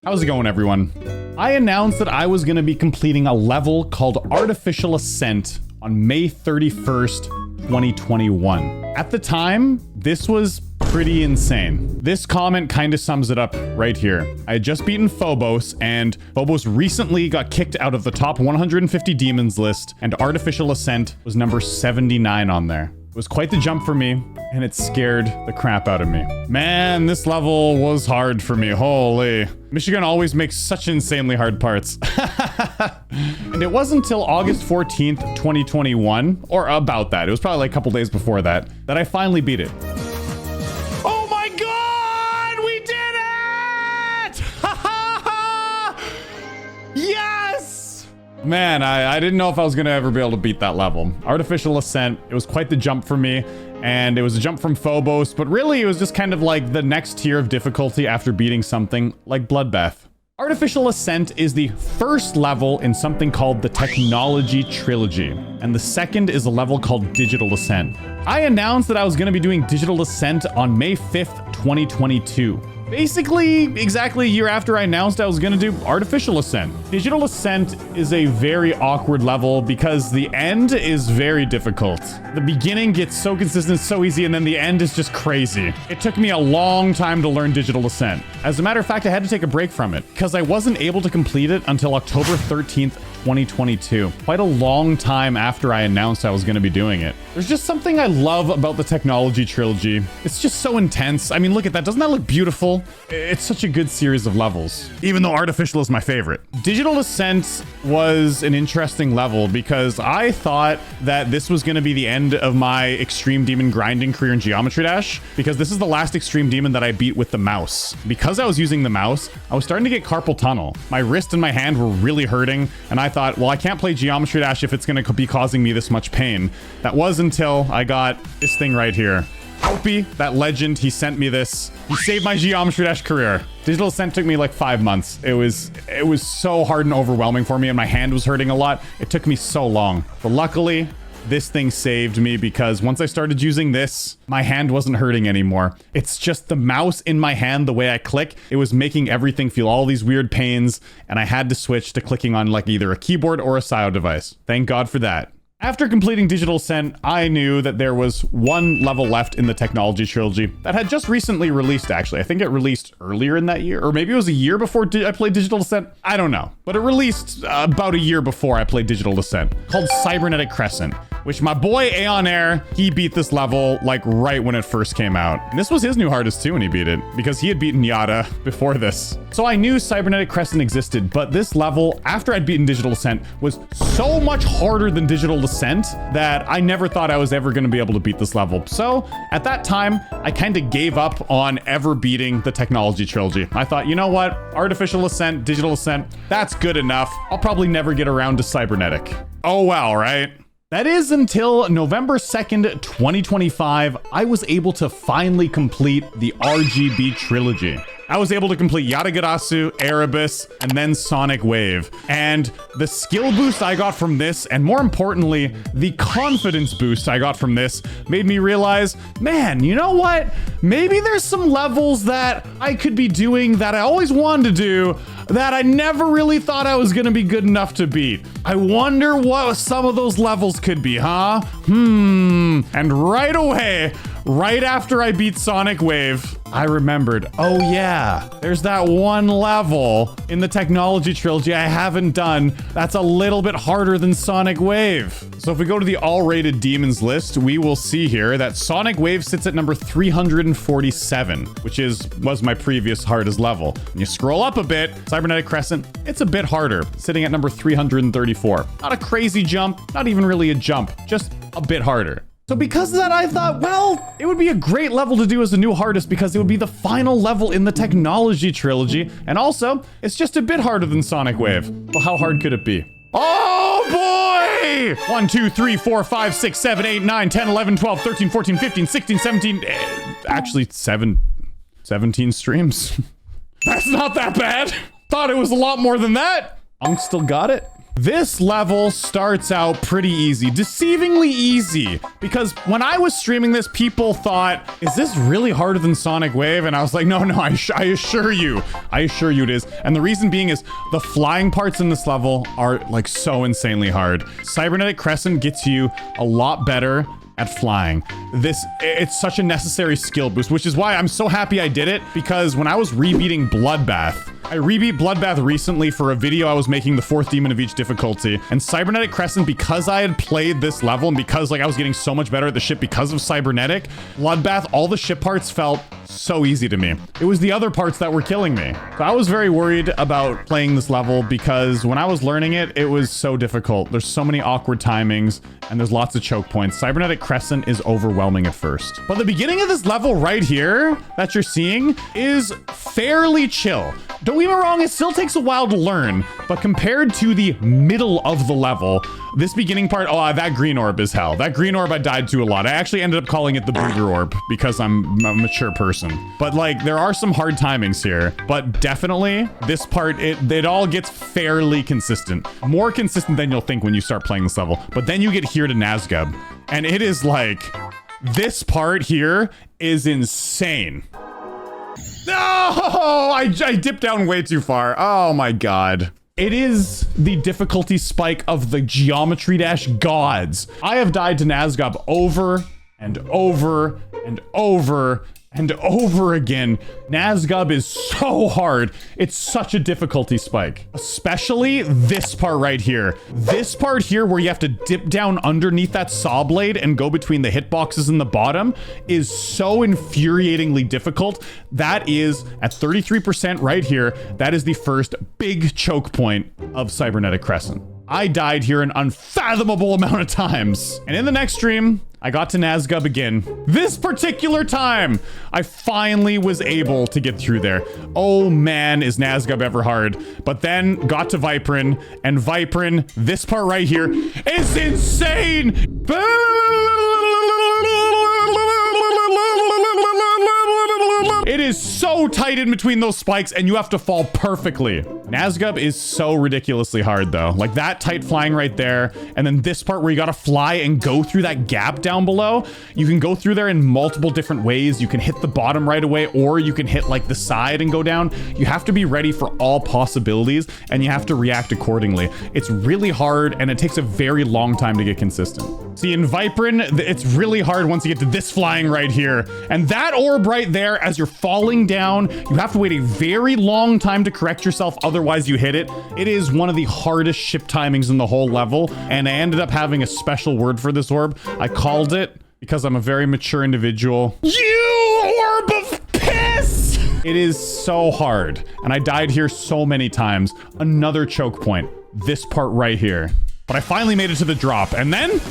How's it going, everyone? I announced that I was going to be completing a level called Artificial Ascent on May 31st, 2021. At the time, this was pretty insane. This comment kind of sums it up right here. I had just beaten Phobos, and Phobos recently got kicked out of the top 150 demons list, and Artificial Ascent was number 79 on there. It was quite the jump for me, and it scared the crap out of me. Man, this level was hard for me. Holy. Michigan always makes such insanely hard parts. And it wasn't until August 14th, 2021, or about that, it was probably like a couple days before that I finally beat it. Oh my god! We did it! Yes! Man, I didn't know if I was gonna ever be able to beat that level. Artificial Ascent, it was quite the jump for me. And it was a jump from Phobos, but really it was just kind of like the next tier of difficulty after beating something like Bloodbath. Artificial Ascent is the first level in something called the Technology Trilogy, and the second is a level called Digital Ascent. I announced that I was going to be doing Digital Ascent on May 5th, 2022. Basically, exactly a year after I announced I was going to do Artificial Ascent. Digital Ascent is a very awkward level because the end is very difficult. The beginning gets so consistent, so easy, and then the end is just crazy. It took me a long time to learn Digital Ascent. As a matter of fact, I had to take a break from it because I wasn't able to complete it until October 13th, 2022. Quite a long time after I announced I was going to be doing it. There's just something I love about the Technology Trilogy. It's just so intense. I mean, look at that. Doesn't that look beautiful? It's such a good series of levels, even though Artificial is my favorite. Digital Ascent was an interesting level because I thought that this was going to be the end of my Extreme Demon grinding career in Geometry Dash, because this is the last Extreme Demon that I beat with the mouse. Because I was using the mouse, I was starting to get carpal tunnel. My wrist and my hand were really hurting, and I thought, well, I can't play Geometry Dash if it's going to be causing me this much pain. That was until I got this thing right here. Opie, that legend, he sent me this. He saved my Geometry Dash career. Digital Ascent took me like 5 months. It was so hard and overwhelming for me, and my hand was hurting a lot. It took me so long. But luckily, this thing saved me because once I started using this, my hand wasn't hurting anymore. It's just the mouse in my hand, the way I click, it was making everything feel all these weird pains, and I had to switch to clicking on like either a keyboard or a SIO device. Thank God for that. After completing Digital Ascent, I knew that there was one level left in the Technology Trilogy that had just recently released, actually. I think it released earlier in that year, or maybe it was a year before I played Digital Ascent. I don't know, but it released about a year before I played Digital Ascent, called Cybernetic Crescent, which my boy Aeon Air, he beat this level like right when it first came out. And this was his new hardest too when he beat it, because he had beaten Yada before this. So I knew Cybernetic Crescent existed, but this level, after I'd beaten Digital Ascent, was so much harder than Digital Ascent that I never thought I was ever going to be able to beat this level. So at that time, I kind of gave up on ever beating the Technology Trilogy. I thought, you know what? Artificial Ascent, Digital Ascent, that's good enough. I'll probably never get around to Cybernetic. Oh well, right? That is until November 2nd, 2025, I was able to finally complete the RGB Trilogy. I was able to complete Yatagarasu, Erebus, and then Sonic Wave. And the skill boost I got from this, and more importantly, the confidence boost I got from this, made me realize, man, you know what? Maybe there's some levels that I could be doing that I always wanted to do that I never really thought I was gonna be good enough to beat. I wonder what some of those levels could be, huh? And right away, right after I beat Sonic Wave, I remembered, oh yeah, there's that one level in the Technology Trilogy I haven't done that's a little bit harder than Sonic Wave. So if we go to the all-rated demons list, we will see here that Sonic Wave sits at number 347, which was my previous hardest level. When you scroll up a bit, Cybernetic Crescent, it's a bit harder, sitting at number 334. Not a crazy jump, not even really a jump, just a bit harder. So because of that, I thought, well, it would be a great level to do as a new hardest because it would be the final level in the Technology Trilogy. And also, it's just a bit harder than Sonic Wave. Well, how hard could it be? Oh boy! 1, 2, 3, 4, 5, 6, 7, 8, 9, 10, 11, 12, 13, 14, 15, 16, 17, actually 17 streams. That's not that bad. Thought it was a lot more than that. Unk still got it. This level starts out pretty easy, deceivingly easy, because when I was streaming this, people thought, is this really harder than Sonic Wave? And I was like, no, I assure you it is. And the reason being is the flying parts in this level are like so insanely hard. Cybernetic Crescent gets you a lot better at flying. It's such a necessary skill boost, which is why I'm so happy I did it, because when I was rebeating Bloodbath, I rebeat Bloodbath recently for a video I was making the 4th demon of each difficulty, and Cybernetic Crescent, because I had played this level and because like I was getting so much better at the ship because of Cybernetic, Bloodbath, all the ship parts felt so easy to me. It was the other parts that were killing me. So I was very worried about playing this level because when I was learning it, it was so difficult. There's so many awkward timings and there's lots of choke points. Cybernetic Crescent is overwhelming at first. But the beginning of this level right here that you're seeing is fairly chill. Don't get me wrong, it still takes a while to learn, but compared to the middle of the level, this beginning part, oh, that green orb is hell. That green orb I died to a lot. I actually ended up calling it the booger orb because I'm a mature person. But like, there are some hard timings here, but definitely this part, it all gets fairly consistent. More consistent than you'll think when you start playing this level. But then you get here to Nazgub, and it is like, this part here is insane. No, I dipped down way too far. Oh my God. It is the difficulty spike of the Geometry Dash gods. I have died to Nazgub over and over and over and over again. Nazgub is so hard. It's such a difficulty spike, especially this part right here. This part here where you have to dip down underneath that saw blade and go between the hitboxes in the bottom is so infuriatingly difficult. That is at 33% right here. That is the first big choke point of Cybernetic Crescent. I died here an unfathomable amount of times. And in the next stream, I got to Nazgub again. This particular time, I finally was able to get through there. Oh man, is Nazgub ever hard. But then got to Viprin, and Viprin, this part right here, is insane! It is so tight in between those spikes and you have to fall perfectly. Nazgub is so ridiculously hard though. Like that tight flying right there. And then this part where you gotta fly and go through that gap down below. You can go through there in multiple different ways. You can hit the bottom right away, or you can hit like the side and go down. You have to be ready for all possibilities and you have to react accordingly. It's really hard and it takes a very long time to get consistent. See, in Viprin, it's really hard once you get to this flying right here. And that orb right there, as you're falling down, you have to wait a very long time to correct yourself, otherwise you hit it. It is one of the hardest ship timings in the whole level, and I ended up having a special word for this orb. I called it, because I'm a very mature individual, you orb of piss! It is so hard, and I died here so many times. Another choke point, this part right here. But I finally made it to the drop, and then...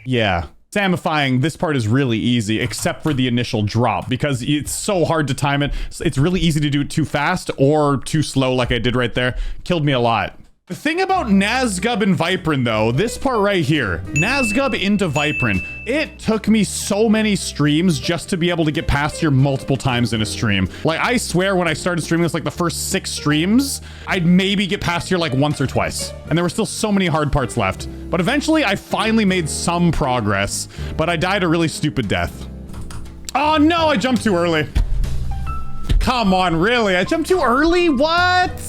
yeah. Samifying, this part is really easy, except for the initial drop, because it's so hard to time it. It's really easy to do it too fast or too slow like I did right there. Killed me a lot. The thing about Nazgub and Viprin though, this part right here, Nazgub into Viprin, it took me so many streams just to be able to get past here multiple times in a stream. Like I swear when I started streaming this, like the first 6 streams, I'd maybe get past here like once or twice. And there were still so many hard parts left. But eventually I finally made some progress, but I died a really stupid death. Oh no, I jumped too early. Come on, really? I jumped too early? What?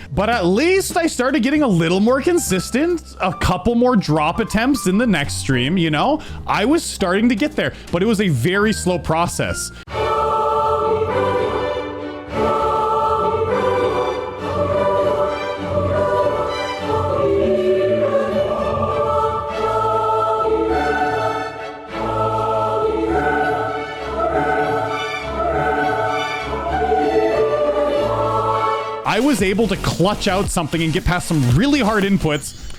But at least I started getting a little more consistent, a couple more drop attempts in the next stream, you know? I was starting to get there, but it was a very slow process. I was able to clutch out something and get past some really hard inputs.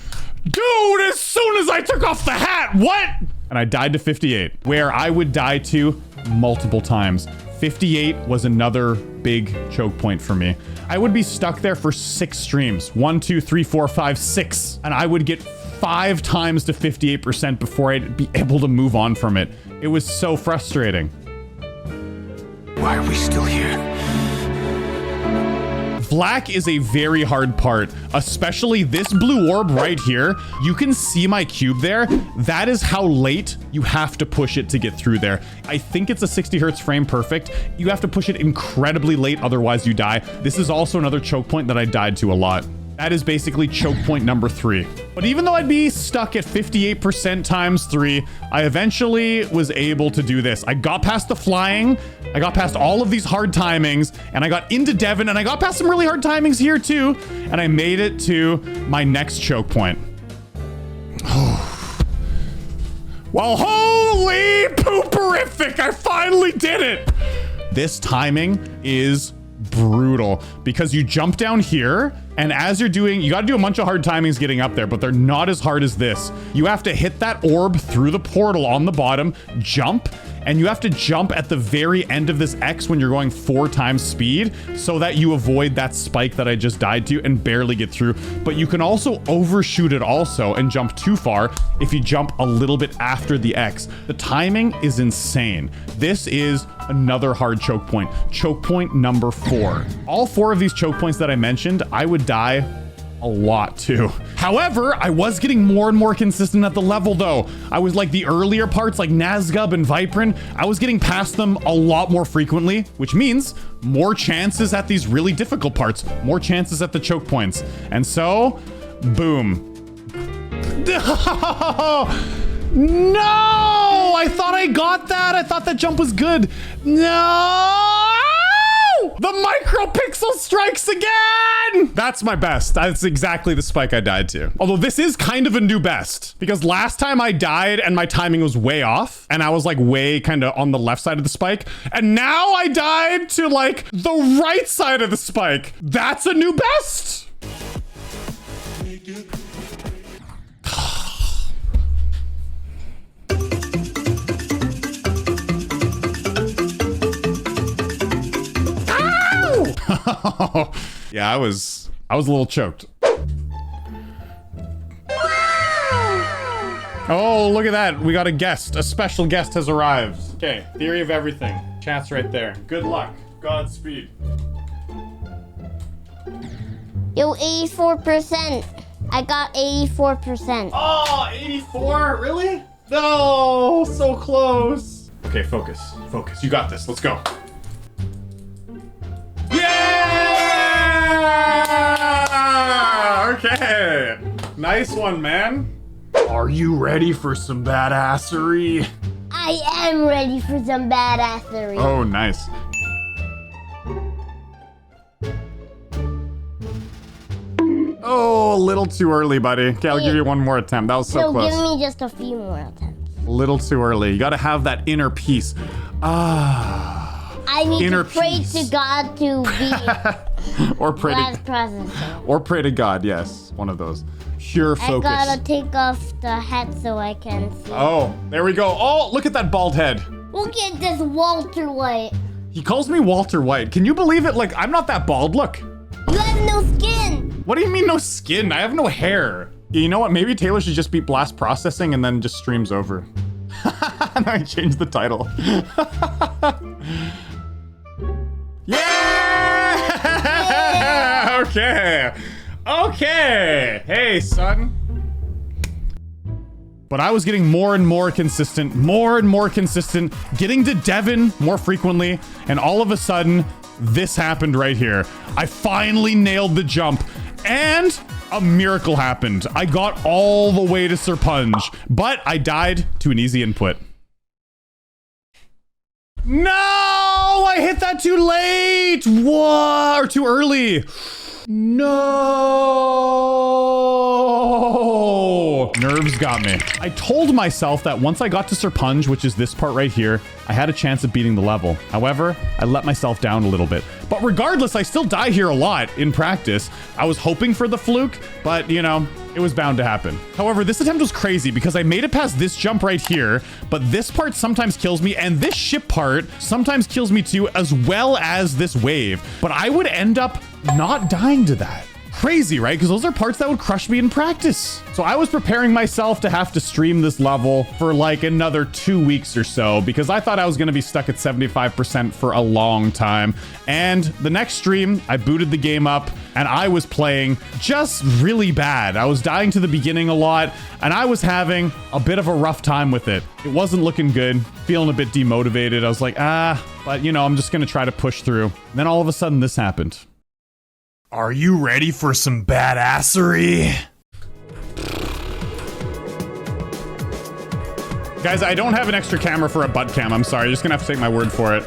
Dude, as soon as I took off the hat, what? And I died to 58, where I would die to multiple times. 58 was another big choke point for me. I would be stuck there for 6 streams. 1, 2, 3, 4, 5, 6. And I would get 5 times to 58% before I'd be able to move on from it. It was so frustrating. Why are we still here? FLUKE is a very hard part, especially this blue orb right here. You can see my cube there. That is how late you have to push it to get through there. I think it's a 60 hertz frame perfect. You have to push it incredibly late, otherwise you die. This is also another choke point that I died to a lot. That is basically choke point number 3. But even though I'd be stuck at 58% times 3, I eventually was able to do this. I got past the flying, I got past all of these hard timings, and I got into Devon, and I got past some really hard timings here too, and I made it to my next choke point. Well, holy pooperific, I finally did it! This timing is brutal because you jump down here, and as you're doing, you got to do a bunch of hard timings getting up there, but they're not as hard as this. You have to hit that orb through the portal on the bottom, jump, and you have to jump at the very end of this X when you're going 4 times speed so that you avoid that spike that I just died to and barely get through. But you can also overshoot it also and jump too far if you jump a little bit after the X. The timing is insane. This is another hard choke point. Choke point number 4. All 4 of these choke points that I mentioned, I would die a lot too. However, I was getting more and more consistent at the level though. I was like the earlier parts like Nazgub and Viprin, I was getting past them a lot more frequently, which means more chances at these really difficult parts, more chances at the choke points. And so, boom. No! I thought I got that. I thought that jump was good. No! The micropixel strikes again! That's my best. That's exactly the spike I died to. Although this is kind of a new best because last time I died and my timing was way off and I was like way kind of on the left side of the spike. And now I died to like the right side of the spike. That's a new best. Yeah, I was a little choked. Oh, look at that. We got a guest. A special guest has arrived. Okay, theory of everything. Chat's right there. Good luck. Godspeed. Yo, 84%. I got 84%. Oh, 84? Really? No, so close. Okay, focus. Focus. You got this. Let's go. Yeah! Okay. Nice one, man. Are you ready for some badassery? I am ready for some badassery. Oh, nice. Oh, a little too early, buddy. Okay, I'll give you one more attempt. That was so close. Give me just a few more attempts. A little too early. You gotta have that inner peace. I need to pray to God to be or pray last processing. Or pray to God, yes. One of those. Pure focus. I gotta take off the hat so I can see. Oh, there we go. Oh, look at that bald head. Look at this Walter White. He calls me Walter White. Can you believe it? Like, I'm not that bald. Look. You have no skin. What do you mean no skin? I have no hair. You know what? Maybe Taylor should just beat blast processing and then just streams over. And I changed the title. Yeah! Okay. Okay. Hey, son. But I was getting more and more consistent, getting to Devon more frequently, and all of a sudden, this happened right here. I finally nailed the jump, and a miracle happened. I got all the way to Serpunge, but I died to an easy input. No! I hit that too late! What? Or too early. No! Nerves got me. I told myself that once I got to Serpunge, which is this part right here, I had a chance of beating the level. However, I let myself down a little bit. But regardless, I still die here a lot in practice. I was hoping for the fluke, but you know, it was bound to happen. However, this attempt was crazy because I made it past this jump right here, but this part sometimes kills me, and this ship part sometimes kills me too, as well as this wave. But I would end up not dying to that. crazy, right? Because those are parts that would crush me in practice. So I was preparing myself to have to stream this level for like another 2 weeks or so, because I thought I was going to be stuck at 75% for a long time. And the next stream, I booted the game up and I was playing just really bad. I was dying to the beginning a lot and I was having a bit of a rough time with it. It wasn't looking good, feeling a bit demotivated. I was like, but you know, I'm just going to try to push through. And then all of a sudden this happened. Are you ready for some badassery? Guys, I don't have an extra camera for a butt cam. I'm sorry. You're just gonna have to take my word for it.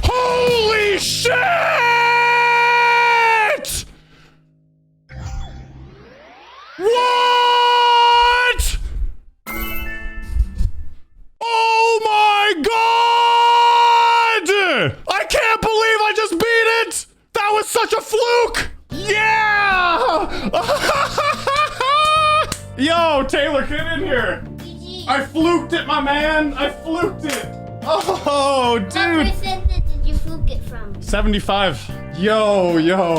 Holy shit! What? Oh my god! I can't believe I just beat it! That was such a fluke! Yeah! Yo, Taylor, get in here! I fluked it, my man! I fluked it! Oh, What dude! percentage did you fluke it from? 75. Yo.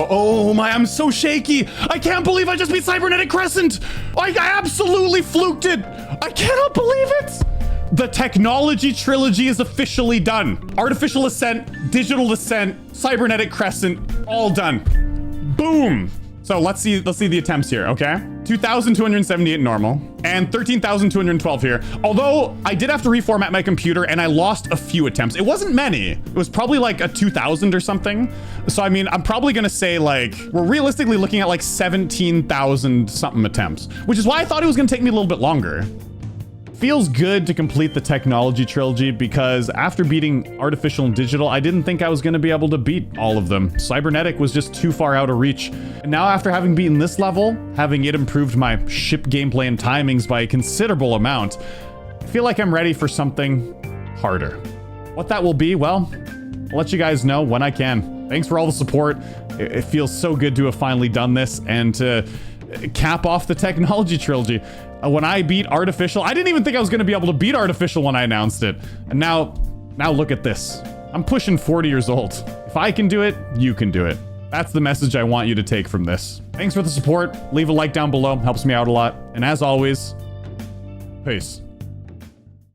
Oh my, I'm so shaky. I can't believe I just beat Cybernetic Crescent. I absolutely fluked it. I cannot believe it. The Technology Trilogy is officially done. Artificial Ascent, Digital Descent, Cybernetic Crescent, all done. Boom. So let's see the attempts here, okay? 2,278 normal and 13,212 here. Although I did have to reformat my computer and I lost a few attempts. It wasn't many. It was probably like a 2,000 or something. So I mean, I'm probably gonna say like, we're realistically looking at like 17,000 something attempts, which is why I thought it was gonna take me a little bit longer. Feels good to complete the Technology Trilogy because after beating Artificial and Digital, I didn't think I was going to be able to beat all of them. Cybernetic was just too far out of reach. And now after having beaten this level, having it improved my ship gameplay and timings by a considerable amount, I feel like I'm ready for something harder. What that will be, well, I'll let you guys know when I can. Thanks for all the support. It feels so good to have finally done this and to cap off the Technology Trilogy. When I beat Artificial, I didn't even think I was going to be able to beat Artificial when I announced it. And now look at this. I'm pushing 40 years old. If I can do it, you can do it. That's the message I want you to take from this. Thanks for the support. Leave a like down below. Helps me out a lot. And as always, peace.